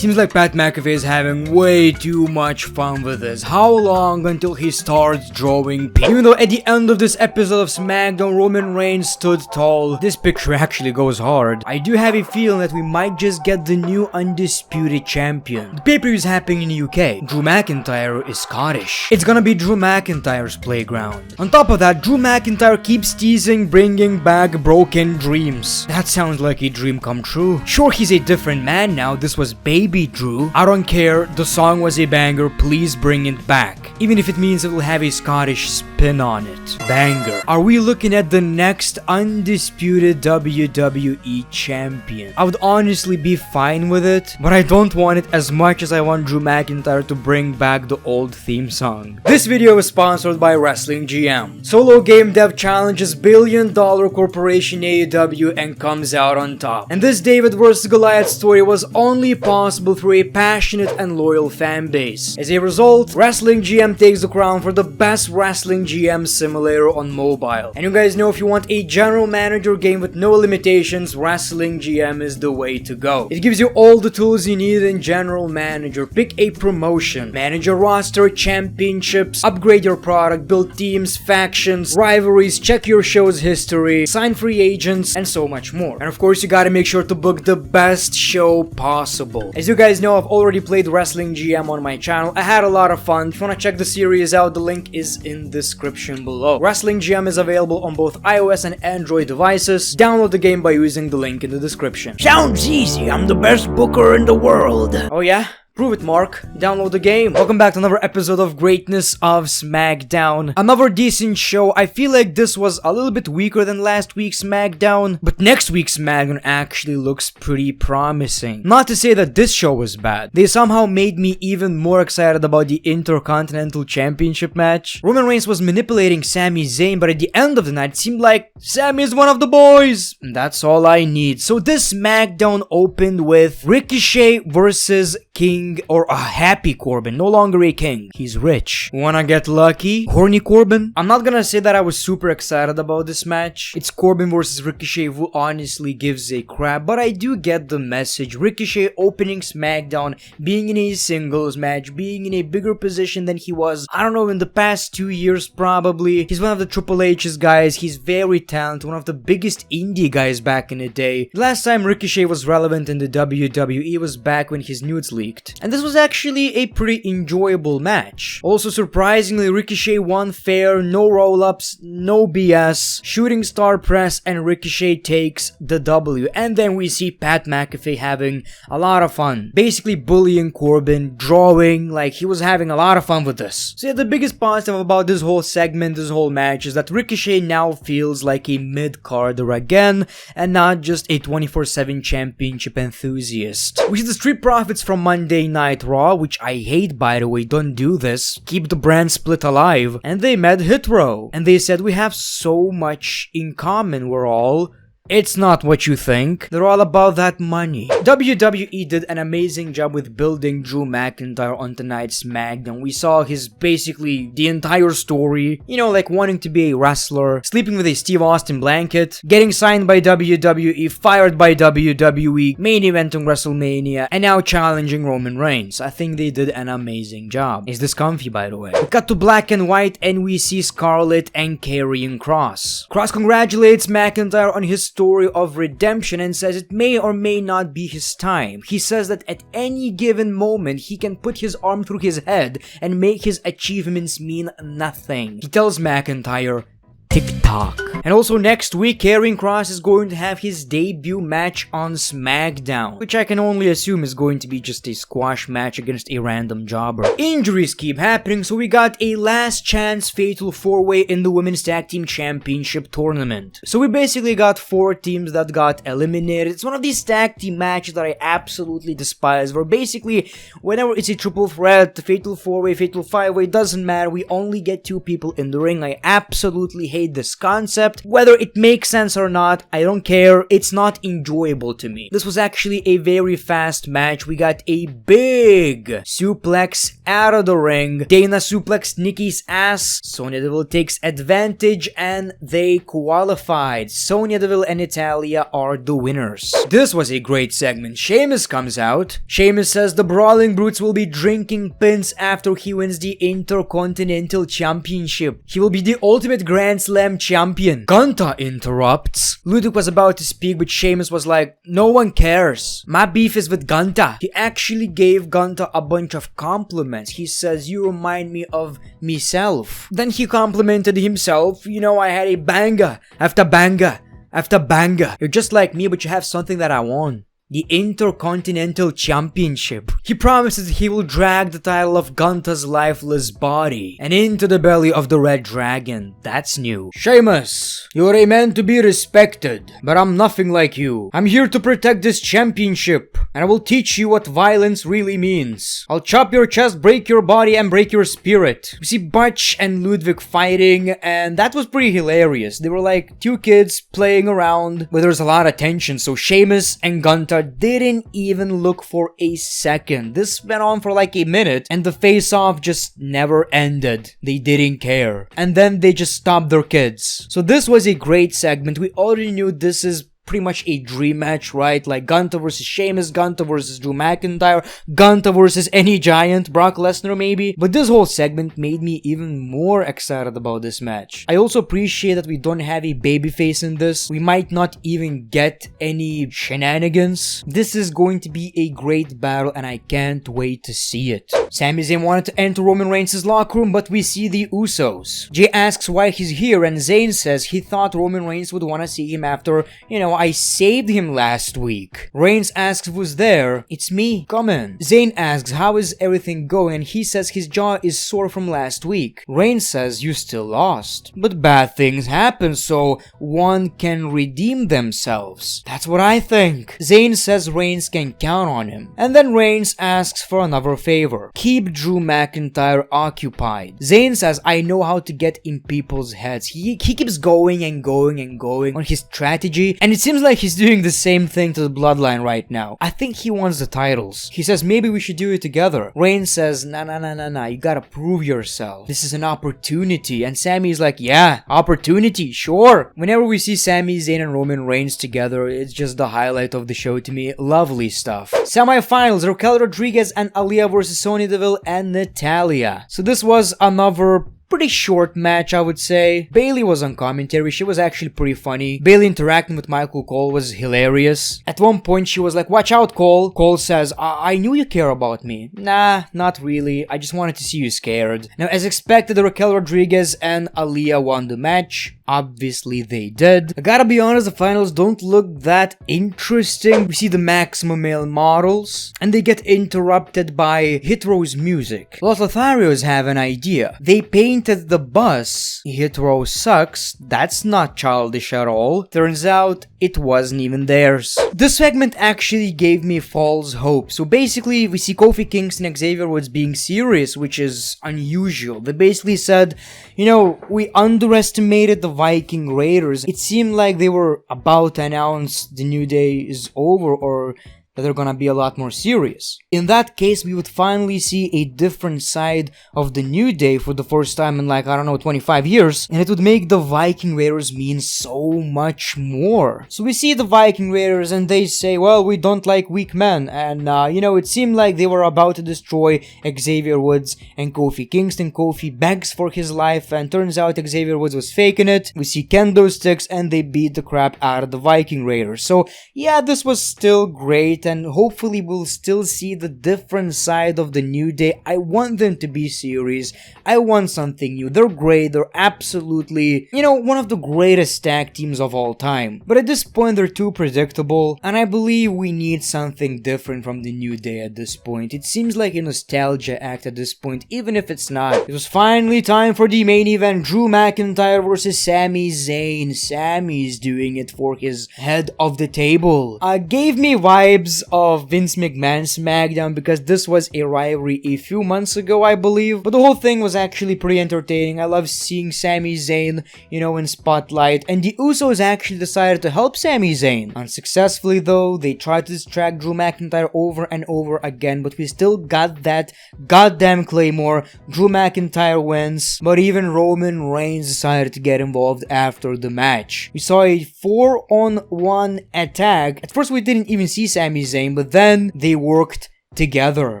Seems like Pat McAfee is having way too much fun with this. How long until he starts drawing people? Even though at the end of this episode of SmackDown, Roman Reigns stood tall, this picture actually goes hard. I do have a feeling that we might just get the new undisputed champion. The pay-per-view is happening in the UK. Drew McIntyre is Scottish. It's gonna be Drew McIntyre's playground. On top of that, Drew McIntyre keeps teasing bringing back broken dreams. That sounds like a dream come true. Sure, he's a different man now. This was baby Drew. I don't care. The song was a banger. Please bring it back. Even if it means it will have a Scottish spin on it. Banger. Are we looking at the next undisputed WWE champion? I would honestly be fine with it, but I don't want it as much as I want Drew McIntyre to bring back the old theme song. This video is sponsored by Wrestling GM. Solo game dev challenges billion-dollar corporation AEW and comes out on top. And this David vs. Goliath story was only possible through a passionate and loyal fan base. As a result, Wrestling GM takes the crown for the best Wrestling GM simulator on mobile. And you guys know, if you want a general manager game with no limitations, Wrestling GM is the way to go. It gives you all the tools you need in general manager. Pick a promotion, manage a roster, championships, upgrade your product, build teams, factions, rivalries, check your show's history, sign free agents, and so much more. And of course, you gotta make sure to book the best show possible. As you guys know, I've already played Wrestling GM on my channel. I had a lot of fun. If you wanna check the series out, the link is in the description below. Wrestling GM is available on both iOS and Android devices. Download the game by using the link in the description. Sounds easy, I'm the best booker in the world. Oh yeah? Prove it, Mark. Download the game. Welcome back to another episode of Greatness of SmackDown. Another decent show. I feel like this was a little bit weaker than last week's SmackDown, but next week's SmackDown actually looks pretty promising. Not to say that this show was bad. They somehow made me even more excited about the Intercontinental Championship match. Roman Reigns was manipulating Sami Zayn, but at the end of the night, it seemed like Sami is one of the boys. And that's all I need. So this SmackDown opened with Ricochet versus King, or a happy Corbin, no longer a king. He's rich. Wanna get lucky? Horny Corbin? I'm not gonna say that I was super excited about this match. It's Corbin versus Ricochet, who honestly gives a crap, but I do get the message. Ricochet opening SmackDown, being in a singles match, being in a bigger position than he was, I don't know, in the past 2 years probably. He's one of the Triple H's guys. He's very talented, one of the biggest indie guys back in the day. The last time Ricochet was relevant in the WWE was back when his nudes leaked. And this was actually a pretty enjoyable match. Also, surprisingly, Ricochet won fair, no roll-ups, no BS, shooting star press, and Ricochet takes the W. And then we see Pat McAfee having a lot of fun, basically bullying Corbin, drawing, like he was having a lot of fun with this. So yeah, the biggest positive about this whole segment, this whole match, is that Ricochet now feels like a mid-carder again, and not just a 24/7 championship enthusiast. We see the Street Profits from Monday Night Raw, which I hate, by the way. Don't do this. Keep the brand split alive. And they met Hit Row, and they said, we have so much in common. We're all... It's not what you think. They're all about that money. WWE did an amazing job with building Drew McIntyre on tonight's SmackDown. We saw his basically the entire story. You know, like wanting to be a wrestler, sleeping with a Steve Austin blanket, getting signed by WWE, fired by WWE, main eventing WrestleMania, and now challenging Roman Reigns. I think they did an amazing job. Is this comfy, by the way? We cut to black and white and we see Scarlett and Karrion Kross. Kross congratulates McIntyre on his story of redemption and says it may or may not be his time. He says that at any given moment he can put his arm through his head and make his achievements mean nothing. He tells McIntyre, TikTok. And also next week, Karrion Kross is going to have his debut match on SmackDown, which I can only assume is going to be just a squash match against a random jobber. Injuries keep happening, so we got a last chance fatal 4-way in the Women's Tag Team Championship tournament. So we basically got 4 teams that got eliminated. It's one of these tag team matches that I absolutely despise, where basically whenever it's a triple threat, fatal 4-way, fatal 5-way, doesn't matter, we only get 2 people in the ring. I absolutely hate this concept. concept. Whether it makes sense or not, I don't care. It's not enjoyable to me. This was actually a very fast match. We got a big suplex out of the ring. Dana suplexed Nikki's ass. Sonya Deville takes advantage and they qualified. Sonya Deville and Natalya are the winners. This was a great segment. Sheamus comes out. Sheamus says the Brawling Brutes will be drinking pins after he wins the Intercontinental Championship. He will be the ultimate Grand Slam champion. Gunther interrupts. Ludwig was about to speak, but Sheamus was like, no one cares. My beef is with Gunther. He actually gave Gunther a bunch of compliments. He says, you remind me of myself. Then he complimented himself. You know, I had a banger after banger after banger. You're just like me, but you have something that I want. The Intercontinental Championship. He promises he will drag the title of Gunther's lifeless body and into the belly of the Red Dragon. That's new. Sheamus, you're a man to be respected, but I'm nothing like you. I'm here to protect this championship, and I will teach you what violence really means. I'll chop your chest, break your body, and break your spirit. We see Butch and Ludwig fighting, and that was pretty hilarious. They were like two kids playing around, but there's a lot of tension, so Sheamus and Gunther didn't even look for a second. This went on for like a minute and the face-off just never ended. They didn't care. And then they just stopped their kids. So this was a great segment. We already knew this is pretty much a dream match, right? Like Gunther versus Sheamus, Gunther versus Drew McIntyre, Gunther versus any giant, Brock Lesnar maybe. But this whole segment made me even more excited about this match. I also appreciate that we don't have a babyface in this. We might not even get any shenanigans. This is going to be a great battle and I can't wait to see it. Sami Zayn wanted to enter Roman Reigns' locker room, but we see the Usos. Jay asks why he's here and Zayn says he thought Roman Reigns would want to see him after, you know, I saved him last week. Reigns asks who's there. It's me. Come in. Zayn asks how is everything going and he says his jaw is sore from last week. Reigns says you still lost. But bad things happen so one can redeem themselves. That's what I think. Zayn says Reigns can count on him. And then Reigns asks for another favor. Keep Drew McIntyre occupied. Zayn says I know how to get in people's heads. He keeps going and going and going on his strategy and it seems like he's doing the same thing to the Bloodline right now. I think he wants the titles. He says maybe we should do it together. Reigns says nah, you gotta prove yourself. This is an opportunity. And Sami's like yeah, opportunity, sure. Whenever we see Sami Zayn and Roman Reigns together, it's just the highlight of the show to me. Lovely stuff. Semi-finals, Raquel Rodriguez and Aaliyah versus Sonya Deville and Natalya. So this was another pretty short match, I would say. Bayley was on commentary. She was actually pretty funny. Bayley interacting with Michael Cole was hilarious. At one point, she was like, watch out, Cole. Cole says, I knew you care about me. Nah, not really. I just wanted to see you scared. Now, as expected, Raquel Rodriguez and Aaliyah won the match. Obviously, they did. I gotta be honest, the finals don't look that interesting. We see the Maximum Male models, and they get interrupted by Hit Row's music. Los Lotharios have an idea. They painted the bus. Hit Row sucks. That's not childish at all. Turns out, it wasn't even theirs. This segment actually gave me false hope. So basically, we see Kofi Kingston and Xavier Woods being serious, which is unusual. They basically said, you know, we underestimated the Viking Raiders. It seemed like they were about to announce the New Day is over or that they're gonna be a lot more serious. In that case, we would finally see a different side of the New Day for the first time in like, I don't know, 25 years, and it would make the Viking Raiders mean so much more. So we see the Viking Raiders and they say, well, we don't like weak men, and you know, it seemed like they were about to destroy Xavier Woods and Kofi Kingston. Kofi begs for his life and turns out Xavier Woods was faking it. We see kendo sticks and they beat the crap out of the Viking Raiders. So yeah, this was still great, and hopefully we'll still see the different side of the New Day. I want them to be serious. I want something new. They're great. They're absolutely, you know, one of the greatest tag teams of all time. But at this point, they're too predictable, and I believe we need something different from the New Day at this point. It seems like a nostalgia act at this point, even if it's not. It was finally time for the main event, Drew McIntyre versus Sami Zayn. Sami's doing it for his head of the table. Gave me vibes vibes of Vince McMahon's SmackDown because this was a rivalry a few months ago, I believe. But the whole thing was actually pretty entertaining. I love seeing Sami Zayn, in spotlight. And the Usos actually decided to help Sami Zayn. Unsuccessfully though, they tried to distract Drew McIntyre over and over again, but we still got that goddamn Claymore. Drew McIntyre wins, but even Roman Reigns decided to get involved after the match. We saw a 4-on-1 attack. At first we didn't even see Sami Zayn, but then they worked together.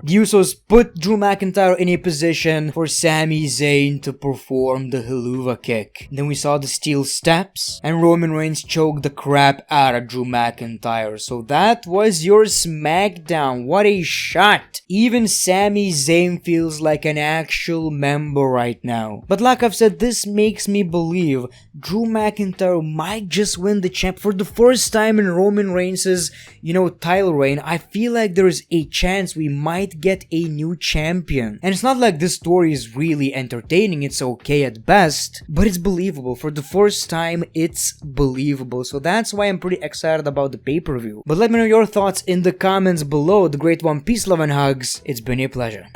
The Usos put Drew McIntyre in a position for Sami Zayn to perform the Helluva Kick. Then we saw the steel steps, and Roman Reigns choked the crap out of Drew McIntyre. So that was your SmackDown. What a shot! Even Sami Zayn feels like an actual member right now. But like I've said, this makes me believe Drew McIntyre might just win the champ for the first time in Roman Reigns' title reign. I feel like there's a chance we might get a new champion. And it's not like this story is really entertaining, it's okay at best, but it's believable. For the first time, it's believable. So that's why I'm pretty excited about the pay-per-view. But let me know your thoughts in the comments below. The Great One, peace, love, and hugs. It's been a pleasure.